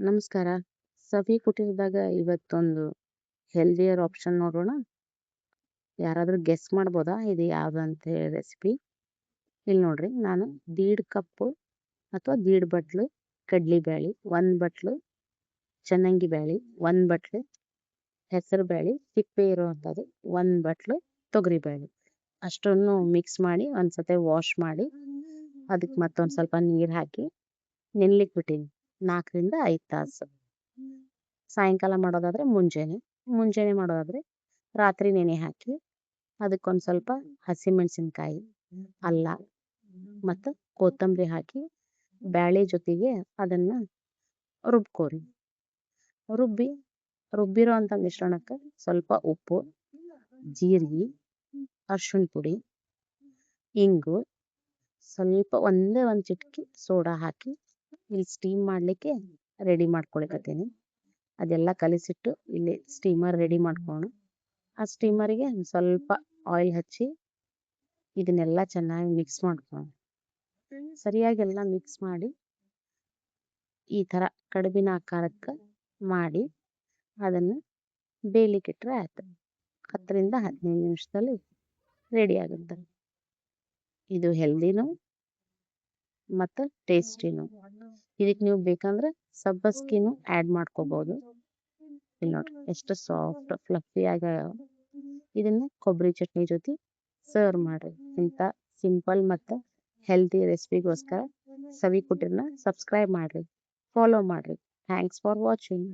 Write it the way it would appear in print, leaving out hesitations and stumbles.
ನಮಸ್ಕಾರ. ಸವಿ ಕುಟೀರದಾಗ ಇವತ್ತೊಂದು healthier option ನೋಡೋಣ. ಯಾರಾದರೂ ಗೆಸ್ ಮಾಡ್ಬೋದಾ ಇದು ಯಾವ್ದಂತ ಹೇಳಿ ರೆಸಿಪಿ? ಇಲ್ಲಿ ನೋಡ್ರಿ, ನಾನು 1.5 ಕಪ್ಪು ಅಥವಾ 1.5 ಬಟ್ಲು ಕಡ್ಲಿಬ್ಯಾಳಿ, 1 ಬಟ್ಲು ಚನ್ನಂಗಿ ಬ್ಯಾಳಿ, 1 ಬಟ್ಲು ಹೆಸರು ಬ್ಯಾಳಿ ಸಿಪ್ಪೆ ಇರುವಂಥದ್ದು, 1 ಬಟ್ಲು ತೊಗರಿ ಬ್ಯಾಳಿ ಅಷ್ಟನ್ನು ಮಿಕ್ಸ್ ಮಾಡಿ ಒಂದ್ಸತಿ ವಾಶ್ ಮಾಡಿ ಅದಕ್ಕೆ ಮತ್ತೊಂದು ಸ್ವಲ್ಪ ನೀರು ಹಾಕಿ ನೆನ್ಲಿಕ್ಕೆ ಬಿಟ್ಟೀನಿ 4 ರಿಂದ 5 ತಾಸು. ಸಾಯಂಕಾಲ ಮಾಡೋದಾದ್ರೆ ಮುಂಜಾನೆ ಮಾಡೋದಾದ್ರೆ ರಾತ್ರಿ ನೆನೆ ಹಾಕಿ ಅದಕ್ಕೊಂದು ಸ್ವಲ್ಪ ಹಸಿಮೆಣಸಿನ್ಕಾಯಿ, ಅಲ್ಲ ಮತ್ತು ಕೊತ್ತಂಬರಿ ಹಾಕಿ ಬ್ಯಾಳೆ ಜೊತೆಗೆ ಅದನ್ನು ರುಬ್ಕೋರಿ. ರುಬ್ಬಿರೋ ಅಂಥ ಮಿಶ್ರಣಕ್ಕೆ ಸ್ವಲ್ಪ ಉಪ್ಪು, ಜೀರಿಗೆ, ಅರ್ಶಿಣ ಪುಡಿ, ಇಂಗು, ಸ್ವಲ್ಪ ಒಂದೇ ಒಂದು ಚಿಟಕಿ ಸೋಡಾ ಹಾಕಿ ಇಲ್ಲಿ ಸ್ಟೀಮ್ ಮಾಡಲಿಕ್ಕೆ ರೆಡಿ ಮಾಡ್ಕೊಳಿಕತ್ತೀನಿ. ಅದೆಲ್ಲ ಕಲಿಸಿಟ್ಟು ಇಲ್ಲಿ ಸ್ಟೀಮರ್ ರೆಡಿ ಮಾಡ್ಕೊಳ್ಳೋಣ. ಆ ಸ್ಟೀಮರಿಗೆ ಸ್ವಲ್ಪ ಆಯಿಲ್ ಹಚ್ಚಿ ಇದನ್ನೆಲ್ಲ ಚೆನ್ನಾಗಿ ಮಿಕ್ಸ್ ಮಾಡ್ಕೊಳ್ಳೋಣ. ಸರಿಯಾಗೆಲ್ಲ ಮಿಕ್ಸ್ ಮಾಡಿ ಈ ಥರ ಕಡುಬಿನ ಆಕಾರಕ್ಕೆ ಮಾಡಿ ಅದನ್ನು ಬೇಯಲಿಕ್ಕಿಟ್ರೆ ಆಯ್ತು. 10 ರಿಂದ 15 ನಿಮಿಷದಲ್ಲಿ ರೆಡಿ ಆಗುತ್ತೆ. ಇದು ಹೆಲ್ದಿನೂ ಮತ್ತು ಟೇಸ್ಟಿನೂ. ಇದಕ್ಕೆ ನೀವು ಬೇಕಂದ್ರೆ ಸಬ್ಬಸ್ಗಿನೂ ಆ್ಯಡ್ ಮಾಡ್ಕೋಬೋದು. ಇಲ್ಲಿ ನೋಡ್ರಿ ಎಷ್ಟು ಸಾಫ್ಟ್ ಫ್ಲಫಿ ಆಗ್ಯಾವ. ಇದನ್ನು ಕೊಬ್ಬರಿ ಚಟ್ನಿ ಜೊತೆ ಸರ್ವ್ ಮಾಡಿರಿ. ಇಂಥ ಸಿಂಪಲ್ ಮತ್ತು ಹೆಲ್ದಿ ರೆಸಿಪಿಗೋಸ್ಕರ ಸವಿ ಕುಟೀರನ ಸಬ್ಸ್ಕ್ರೈಬ್ ಮಾಡಿರಿ, ಫಾಲೋ ಮಾಡಿರಿ. Thanks for watching.